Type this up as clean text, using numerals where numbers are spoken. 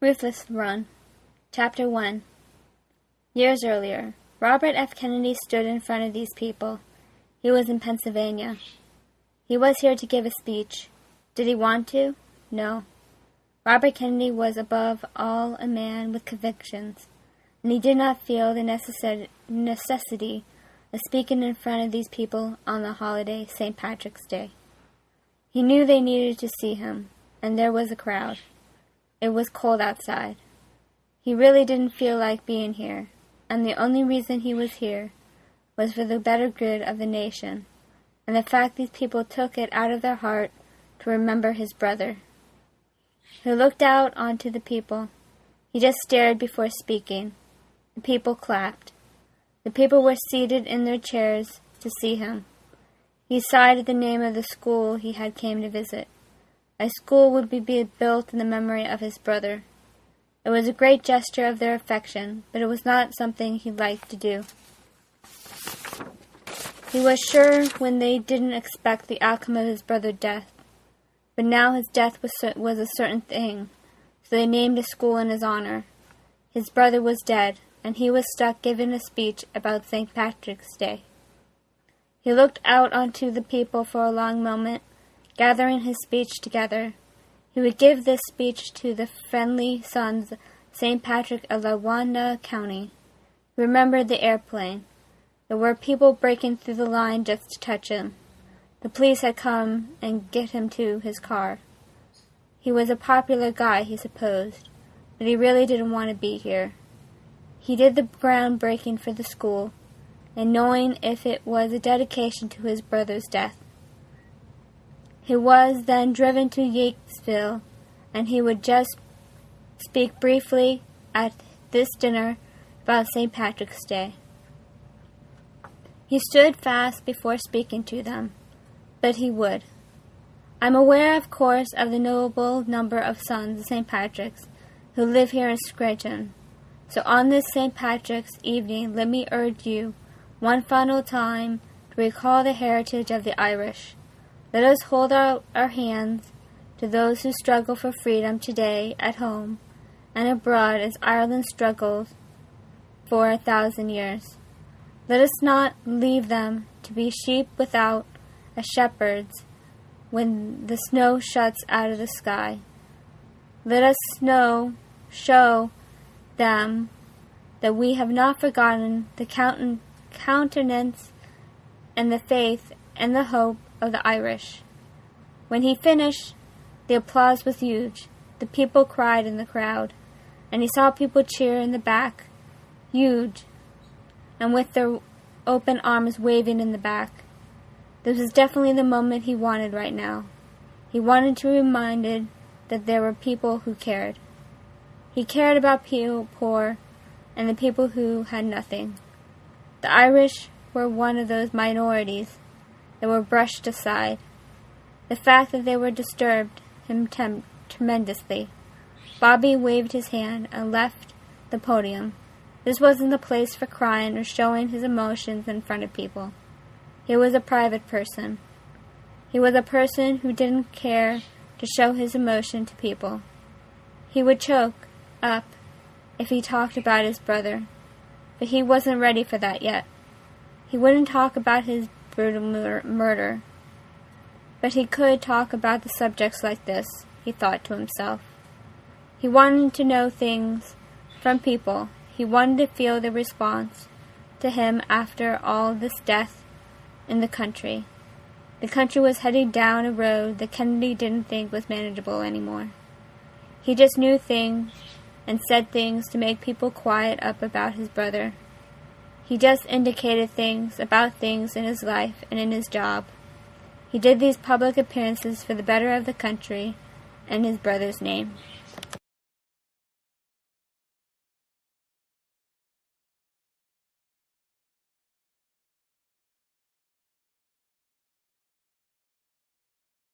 Ruthless One, Chapter 1. Years earlier, Robert F. Kennedy stood in front of these people. He was in Pennsylvania. He was here to give a speech. Did he want to? No. Robert Kennedy was above all a man with convictions, and he did not feel the necessity of speaking in front of these people on the holiday St. Patrick's Day. He knew they needed to see him, and there was a crowd. It was cold outside. He really didn't feel like being here, and the only reason he was here was for the better good of the nation, and the fact these people took it out of their heart to remember his brother. He looked out onto the people. He just stared before speaking. The people clapped. The people were seated in their chairs to see him. He sighed at the name of the school he had came to visit. A school would be built in the memory of his brother. It was a great gesture of their affection, but it was not something he liked to do. He was sure when they didn't expect the outcome of his brother's death. But now his death was a certain thing, so they named a school in his honor. His brother was dead, and he was stuck giving a speech about St. Patrick's Day. He looked out onto the people for a long moment, gathering his speech together. He would give this speech to the friendly sons of St. Patrick of Lawanda County. He remembered the airplane. There were people breaking through the line just to touch him. The police had come and get him to his car. He was a popular guy, he supposed, but he really didn't want to be here. He did the groundbreaking for the school, and knowing if it was a dedication to his brother's death. He was then driven to Yatesville, and he would just speak briefly at this dinner about St. Patrick's Day. He stood fast before speaking to them, but he would. I'm aware, of course, of the notable number of sons of St. Patrick's who live here in Scranton. So on this St. Patrick's evening, let me urge you one final time to recall the heritage of the Irish. Let us hold out our hands to those who struggle for freedom today at home and abroad as Ireland struggles for 1,000 years. Let us not leave them to be sheep without a shepherd's when the snow shuts out of the sky. Let us show them that we have not forgotten the countenance and the faith and the hope of the Irish. When he finished, the applause was huge. The people cried in the crowd, and he saw people cheer in the back, huge, and with their open arms waving in the back. This was definitely the moment he wanted right now. He wanted to be reminded that there were people who cared. He cared about people poor and the people who had nothing. The Irish were one of those minorities that were brushed aside. The fact that they were disturbed him tremendously. Bobby waved his hand and left the podium. This wasn't the place for crying or showing his emotions in front of people. He was a private person. He was a person who didn't care to show his emotion to people. He would choke up if he talked about his brother, but he wasn't ready for that yet. He wouldn't talk about his brutal murder, but he could talk about the subjects like this, he thought to himself. He wanted to know things from people. He wanted to feel the response to him after all this death in the country. The country was heading down a road that Kennedy didn't think was manageable anymore. He just knew things and said things to make people quiet up about his brother. He just indicated things about things in his life and in his job. He did these public appearances for the better of the country and his brother's name.